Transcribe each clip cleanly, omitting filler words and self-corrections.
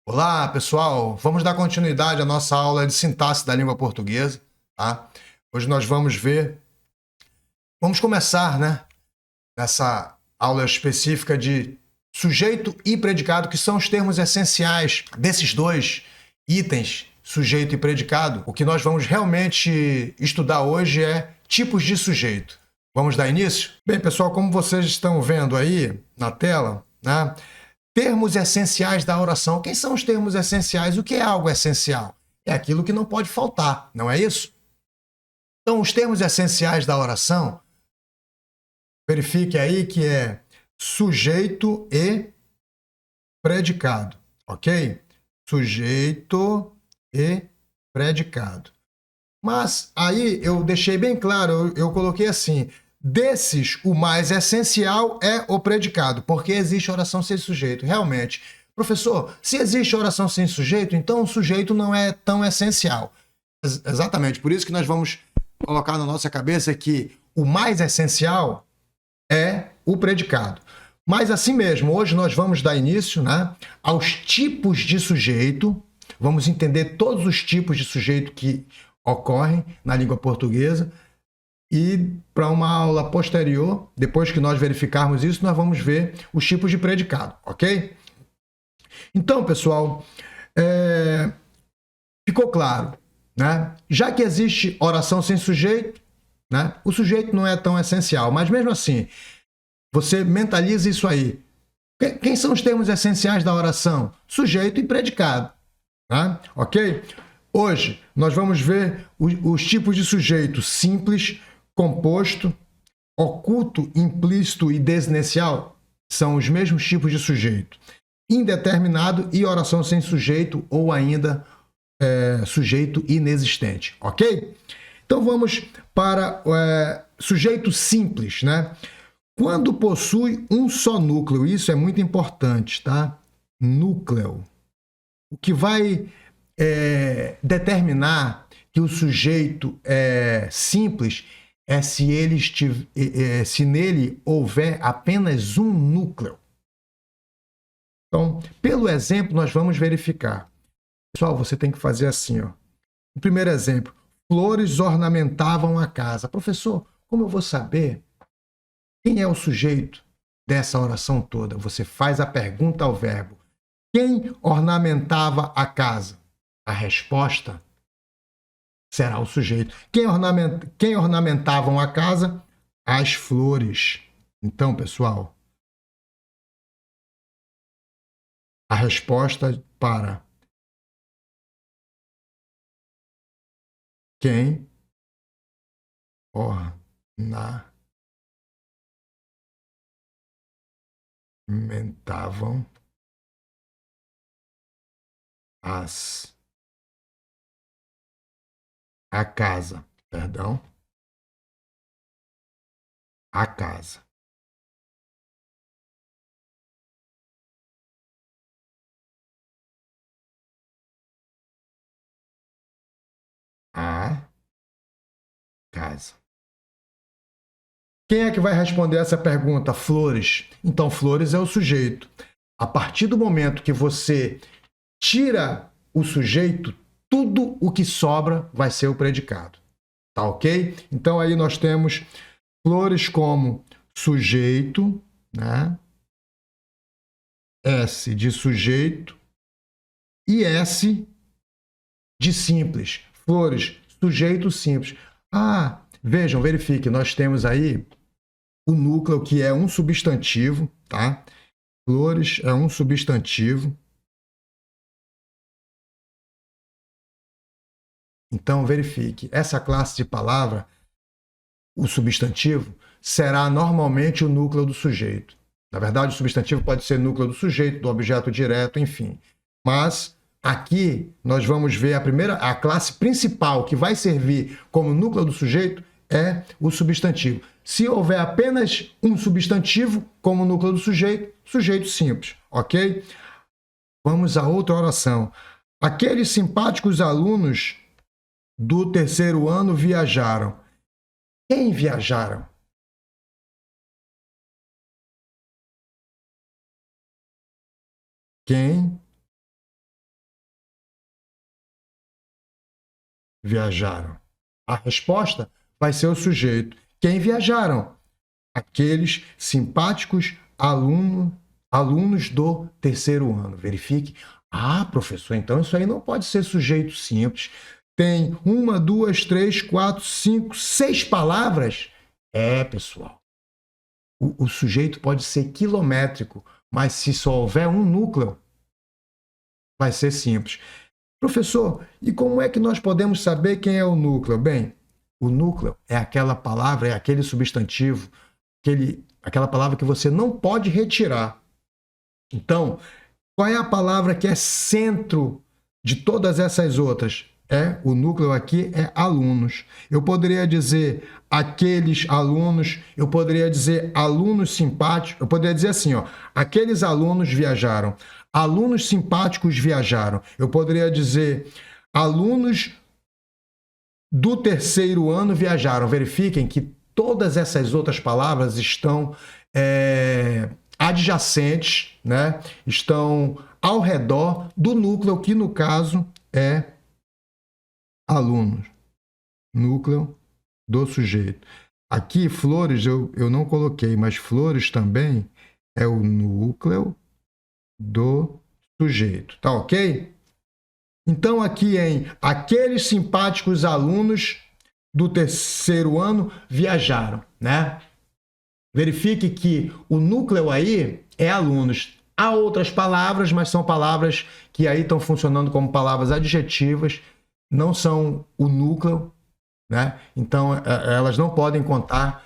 Olá, pessoal! Vamos dar continuidade à nossa aula de sintaxe da língua portuguesa, tá? Hoje nós vamos começar, nessa aula específica de sujeito e predicado, que são os termos essenciais desses dois itens, sujeito e predicado. O que nós vamos realmente estudar hoje é tipos de sujeito. Vamos dar início? Bem, pessoal, como vocês estão vendo aí na tela, né? Termos essenciais da oração. Quem são os termos essenciais? O que é algo essencial? É aquilo que não pode faltar, não é isso? Então, os termos essenciais da oração, verifique aí que é sujeito e predicado, ok? Sujeito e predicado. Mas aí eu deixei bem claro, eu coloquei assim: desses, o mais essencial é o predicado, porque existe oração sem sujeito. Realmente, professor, se existe oração sem sujeito, então o sujeito não é tão essencial. Exatamente, por isso que nós vamos colocar na nossa cabeça que o mais essencial é o predicado. Mas assim mesmo, hoje nós vamos dar início, aos tipos de sujeito, vamos entender todos os tipos de sujeito que ocorrem na língua portuguesa. E para uma aula posterior, depois que nós verificarmos isso, nós vamos ver os tipos de predicado, ok? Então, pessoal, ficou claro, né? Já que existe oração sem sujeito, né? O sujeito não é tão essencial, mas mesmo assim, você mentaliza isso aí. Quem são os termos essenciais da oração? Sujeito e predicado, né? Ok? Hoje, nós vamos ver os tipos de sujeito simples, composto, oculto, implícito e desinicial. São os mesmos tipos de sujeito. Indeterminado e oração sem sujeito ou ainda sujeito inexistente, ok? Então vamos para sujeito simples, né? Quando possui um só núcleo, isso é muito importante, tá? Núcleo. O que vai determinar que o sujeito é simples é se nele houver apenas um núcleo. Então, pelo exemplo, nós vamos verificar. Pessoal, você tem que fazer assim, ó. O primeiro exemplo: flores ornamentavam a casa. Professor, como eu vou saber quem é o sujeito dessa oração toda? Você faz a pergunta ao verbo. Quem ornamentava a casa? A resposta será o sujeito. Quem ornamentavam a casa? As flores. Então, pessoal, a resposta para quem ornamentavam a casa, perdão, a casa. A casa. Quem é que vai responder essa pergunta? Flores. Então, flores é o sujeito. A partir do momento que você tira o sujeito, tudo o que sobra vai ser o predicado. Tá ok? Então, aí nós temos flores como sujeito, né? S de sujeito e S de simples. Flores, sujeito simples. Vejam, verifique, nós temos aí o núcleo, que é um substantivo, tá? Flores é um substantivo. Então, verifique, essa classe de palavra, o substantivo, será normalmente o núcleo do sujeito. Na verdade, o substantivo pode ser núcleo do sujeito, do objeto direto, enfim. Mas aqui nós vamos ver a classe principal que vai servir como núcleo do sujeito é o substantivo. Se houver apenas um substantivo como núcleo do sujeito, sujeito simples, ok? Vamos a outra oração. Aqueles simpáticos alunos do terceiro ano viajaram. Quem viajaram? Quem viajaram? A resposta vai ser o sujeito. Quem viajaram? Aqueles simpáticos alunos do terceiro ano. Verifique. Ah, professor, então isso aí não pode ser sujeito simples. Tem 1, 2, 3, 4, 5, 6 palavras? É, pessoal. O sujeito pode ser quilométrico, mas se só houver um núcleo, vai ser simples. Professor, e como é que nós podemos saber quem é o núcleo? Bem, o núcleo é aquela palavra, é aquele substantivo, aquela palavra que você não pode retirar. Então, qual é a palavra que é centro de todas essas outras? O núcleo aqui é alunos. Eu poderia dizer aqueles alunos, eu poderia dizer alunos simpáticos, eu poderia dizer assim, ó, aqueles alunos viajaram, alunos simpáticos viajaram. Eu poderia dizer alunos do terceiro ano viajaram. Verifiquem que todas essas outras palavras estão adjacentes, né? Estão ao redor do núcleo, que no caso é alunos, núcleo do sujeito. Aqui, flores, eu não coloquei, mas flores também é o núcleo do sujeito, tá ok? Então, aqui em aqueles simpáticos alunos do terceiro ano viajaram, né? Verifique que o núcleo aí é alunos. Há outras palavras, mas são palavras que aí estão funcionando como palavras adjetivas, não são o núcleo, né? Então, elas não podem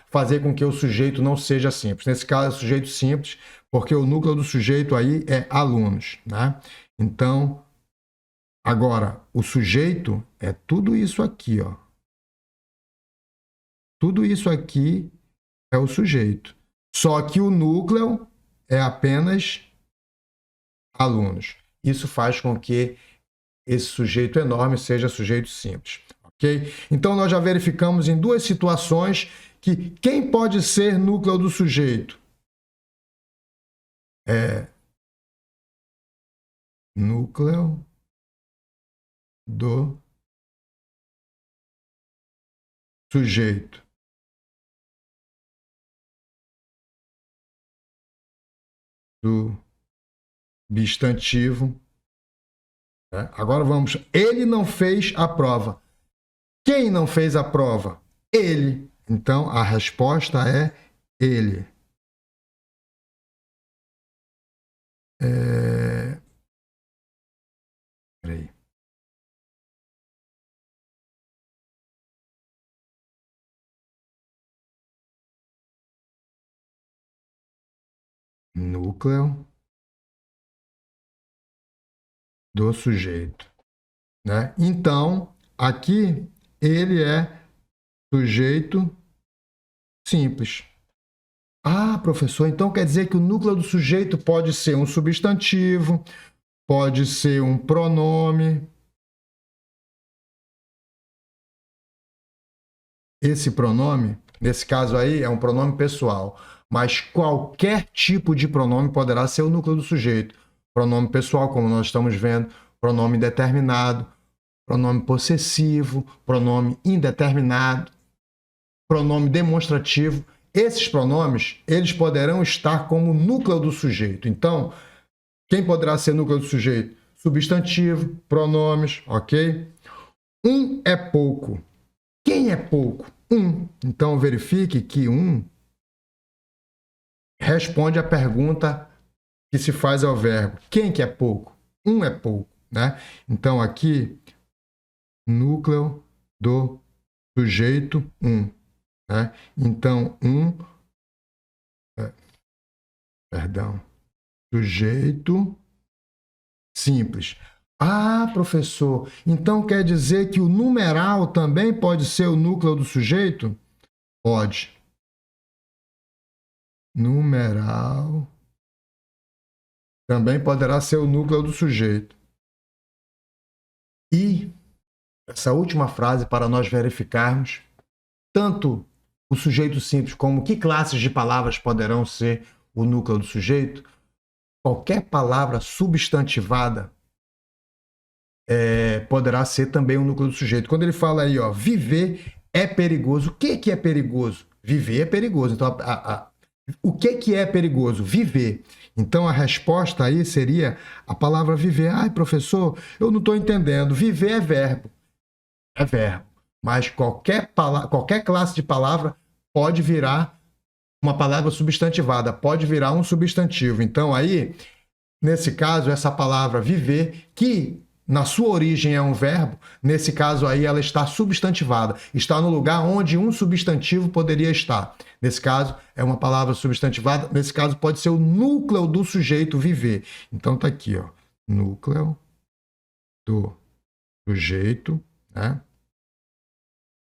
fazer com que o sujeito não seja simples. Nesse caso, é sujeito simples, porque o núcleo do sujeito aí é alunos, né? Então, agora, o sujeito é tudo isso aqui, ó. Tudo isso aqui é o sujeito. Só que o núcleo é apenas alunos. Isso faz com que esse sujeito enorme seja sujeito simples, ok? Então, nós já verificamos em duas situações que quem pode ser núcleo do sujeito? Núcleo do sujeito. Substantivo. Agora vamos. Ele não fez a prova. Quem não fez a prova? Ele. Então, a resposta é ele. Peraí. Núcleo do sujeito, né? Então, aqui ele é sujeito simples. Ah, professor, então quer dizer que o núcleo do sujeito pode ser um substantivo, pode ser um pronome. Esse pronome, nesse caso aí, é um pronome pessoal, mas qualquer tipo de pronome poderá ser o núcleo do sujeito. Pronome pessoal, como nós estamos vendo, pronome determinado, pronome possessivo, pronome indeterminado, pronome demonstrativo. Esses pronomes, eles poderão estar como núcleo do sujeito. Então, quem poderá ser núcleo do sujeito? Substantivo, pronomes, ok? Um é pouco. Quem é pouco? Um. Então, verifique que um responde à pergunta que se faz ao verbo. Quem que é pouco? Um é pouco, né? Então, aqui, núcleo do sujeito, um. Né? Então, sujeito simples. Ah, professor, então quer dizer que o numeral também pode ser o núcleo do sujeito? Pode. Numeral também poderá ser o núcleo do sujeito. E essa última frase, para nós verificarmos tanto o sujeito simples como que classes de palavras poderão ser o núcleo do sujeito, qualquer palavra substantivada poderá ser também um núcleo do sujeito. Quando ele fala aí, ó, viver é perigoso. O que é perigoso? Viver é perigoso. Então, o que é perigoso? Viver. Então, a resposta aí seria a palavra viver. Ai, professor, eu não estou entendendo. Viver é verbo. É verbo. Mas qualquer classe de palavra pode virar uma palavra substantivada, pode virar um substantivo. Então, aí, nesse caso, essa palavra viver, que na sua origem é um verbo, nesse caso aí ela está substantivada, está no lugar onde um substantivo poderia estar. Nesse caso, é uma palavra substantivada, nesse caso pode ser o núcleo do sujeito viver. Então tá aqui, ó, núcleo do sujeito, né?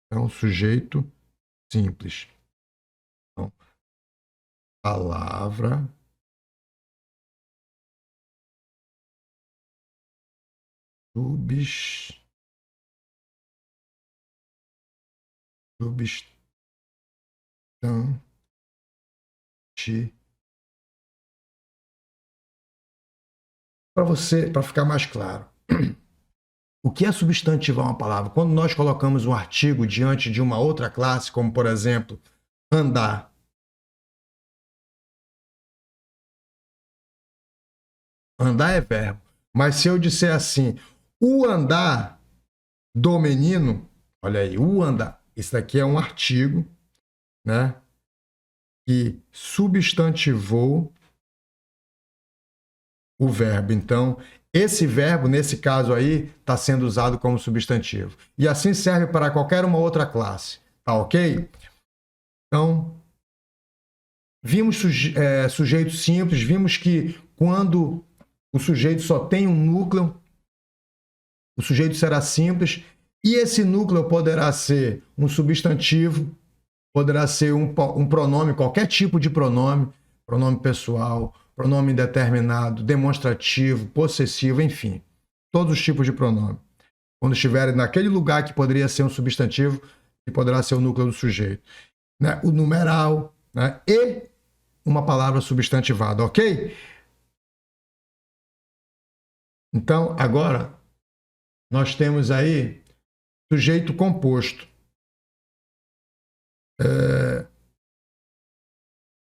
Então, sujeito simples. Então, palavra para ficar mais claro. O que é substantivar uma palavra? Quando nós colocamos um artigo diante de uma outra classe, como por exemplo, andar. Andar é verbo. Mas se eu disser assim, o andar do menino, olha aí, o andar. Isso daqui é um artigo, né? Que substantivou o verbo. Então, esse verbo, nesse caso aí, está sendo usado como substantivo. E assim serve para qualquer uma outra classe. Tá ok? Então, vimos sujeito simples, vimos que quando o sujeito só tem um núcleo, o sujeito será simples, e esse núcleo poderá ser um substantivo, poderá ser um pronome, qualquer tipo de pronome, pronome pessoal, pronome indeterminado, demonstrativo, possessivo, enfim, todos os tipos de pronome. Quando estiverem naquele lugar que poderia ser um substantivo, que poderá ser o núcleo do sujeito. Né? O numeral, né? E uma palavra substantivada, ok? Então, agora, nós temos aí sujeito composto.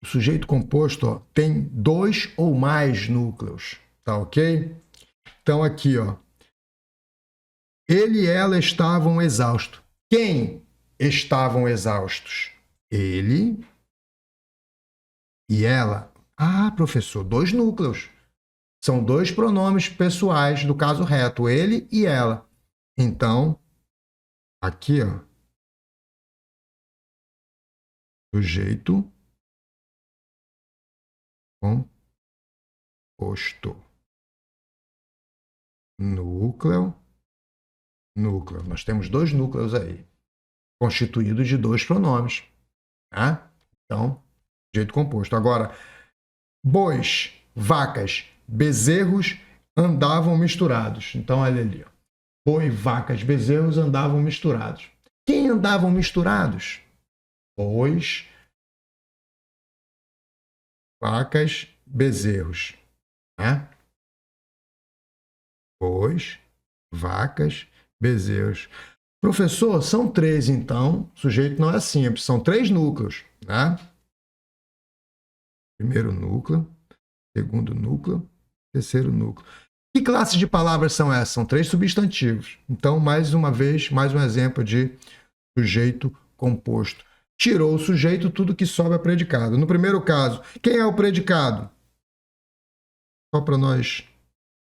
O sujeito composto, ó, tem 2 ou mais núcleos, tá ok? Então aqui, ó, ele e ela estavam exaustos. Quem estavam exaustos? Ele e ela. Ah, professor, 2 núcleos. São 2 pronomes pessoais do caso reto, ele e ela. Então, aqui, ó, sujeito composto. Núcleo. Nós temos 2 núcleos aí, constituídos de 2 pronomes. Tá? Então, sujeito composto. Agora, bois, vacas, bezerros andavam misturados. Então, olha ali. Ó. Boi, vacas, bezerros andavam misturados. Quem andavam misturados? Bois, vacas, bezerros. Né? Bois, vacas, bezerros. Professor, são 3, então. O sujeito não é simples. São 3 núcleos. Né? Primeiro núcleo, segundo núcleo, terceiro núcleo. Que classe de palavras são essas? São 3 substantivos. Então, mais uma vez, mais um exemplo de sujeito composto. Tirou o sujeito, tudo que sobra é predicado. No primeiro caso, quem é o predicado? Só para nós,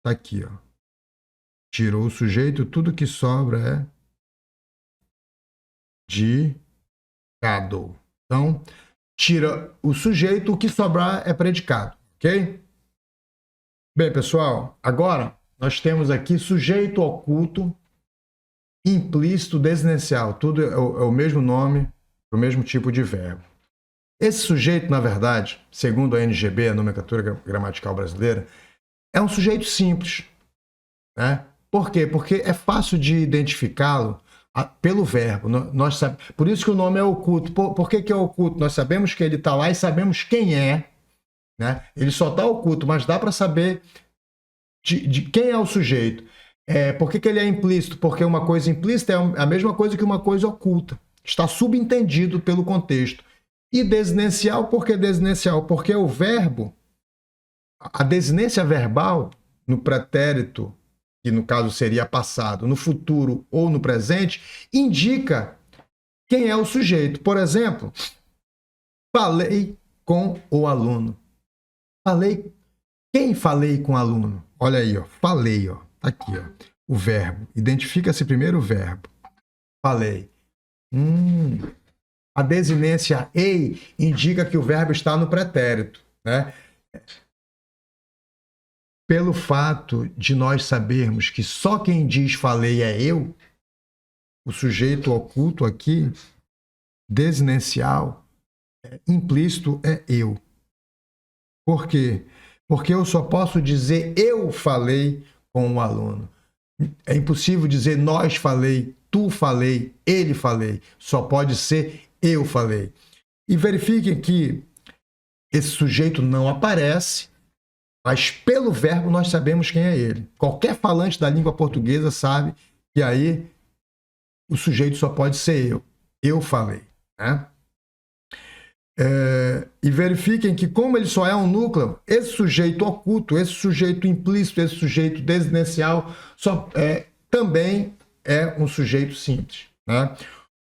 tá aqui, ó. Tirou o sujeito, tudo que sobra é predicado. Então, tira o sujeito, o que sobrar é predicado, ok? Bem, pessoal, agora nós temos aqui sujeito oculto, implícito, desinicial. Tudo é o mesmo nome, o mesmo tipo de verbo. Esse sujeito, na verdade, segundo a NGB, a nomenclatura gramatical brasileira, é um sujeito simples. Né? Por quê? Porque é fácil de identificá-lo pelo verbo. Por isso que o nome é oculto. Por que é oculto? Nós sabemos que ele está lá e sabemos quem é. Né? Ele só está oculto, mas dá para saber de quem é o sujeito. Por que ele é implícito? Porque uma coisa implícita é a mesma coisa que uma coisa oculta. Está subentendido pelo contexto. E desinencial, por que desinencial? Porque o verbo, a desinência verbal, no pretérito, que no caso seria passado, no futuro ou no presente, indica quem é o sujeito. Por exemplo, falei com o aluno. Quem falei com o aluno? Olha aí, ó, falei, ó, tá aqui, ó, o verbo. Identifica-se primeiro o verbo. Falei. A desinência ei indica que o verbo está no pretérito, né? Pelo fato de nós sabermos que só quem diz falei é eu, o sujeito oculto aqui, desinencial, implícito é eu. Por quê? Porque eu só posso dizer eu falei com o aluno. É impossível dizer nós falei, tu falei, ele falei. Só pode ser eu falei. E verifiquem que esse sujeito não aparece, mas pelo verbo nós sabemos quem é ele. Qualquer falante da língua portuguesa sabe que aí o sujeito só pode ser eu. Eu falei, né? E verifiquem que, como ele só é um núcleo, esse sujeito oculto, esse sujeito implícito, esse sujeito desinencial, também é um sujeito simples, né?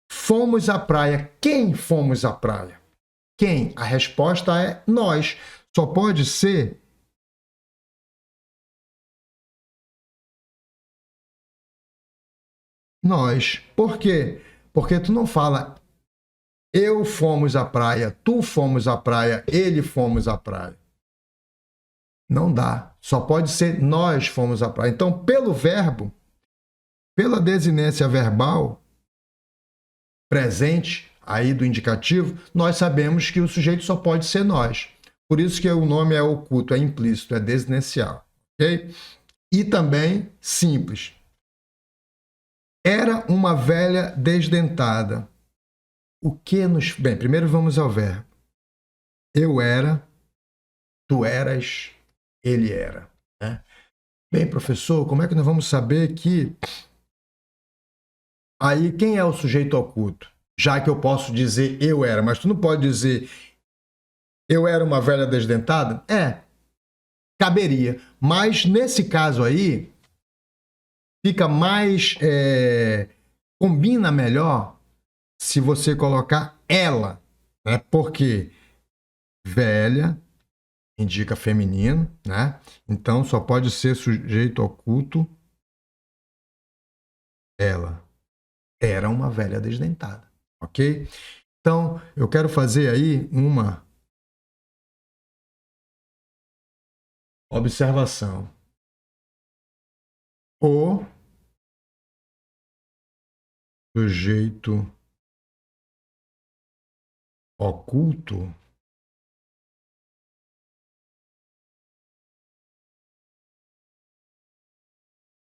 Fomos à praia. Quem fomos à praia? Quem? A resposta é nós. Só pode ser nós. Por quê? Porque tu não fala eu fomos à praia, tu fomos à praia, ele fomos à praia. Não dá. Só pode ser nós fomos à praia. Então, pelo verbo, pela desinência verbal presente aí do indicativo, nós sabemos que o sujeito só pode ser nós. Por isso que o nome é oculto, é implícito, é desinencial. Ok? E também simples. Era uma velha desdentada. O que nos... Bem, primeiro vamos ao verbo. Eu era, tu eras, ele era. Né? Bem, professor, como é que nós vamos saber que... Aí, quem é o sujeito oculto? Já que eu posso dizer eu era, mas tu não pode dizer eu era uma velha desdentada? Caberia. Mas nesse caso aí, fica mais... combina melhor se você colocar ela, né? Porque velha indica feminino, né? Então só pode ser sujeito oculto ela. Era uma velha desdentada, ok? Então eu quero fazer aí uma observação. O sujeito oculto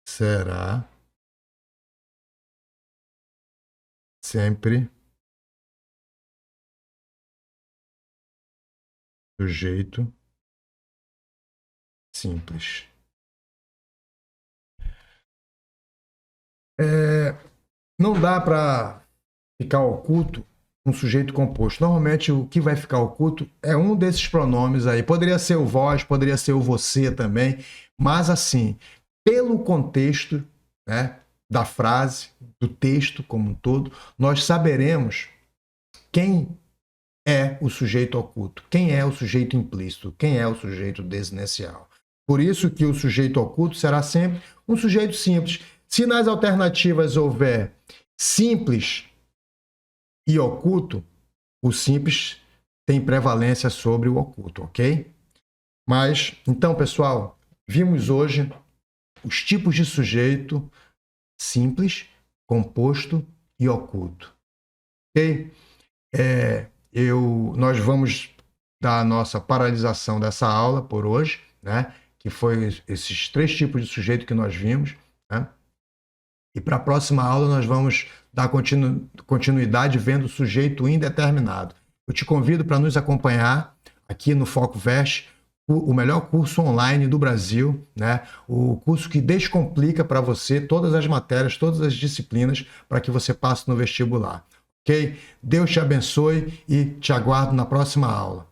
será sempre sujeito simples. Não dá para ficar oculto um sujeito composto. Normalmente o que vai ficar oculto é um desses pronomes aí. Poderia ser o vós, poderia ser o você também, mas assim, pelo contexto, né, da frase, do texto como um todo, nós saberemos quem é o sujeito oculto, quem é o sujeito implícito, quem é o sujeito desinencial. Por isso que o sujeito oculto será sempre um sujeito simples. Se nas alternativas houver simples e oculto, o simples tem prevalência sobre o oculto, ok? Mas, então, pessoal, vimos hoje os tipos de sujeito simples, composto e oculto, ok? Nós vamos dar a nossa paralisação dessa aula por hoje, né? Que foi esses 3 tipos de sujeito que nós vimos, né? E para a próxima aula nós vamos dar continuidade vendo o sujeito indeterminado. Eu te convido para nos acompanhar aqui no Foco Veste o melhor curso online do Brasil, né? O curso que descomplica para você todas as matérias, todas as disciplinas, para que você passe no vestibular. Ok? Deus te abençoe e te aguardo na próxima aula.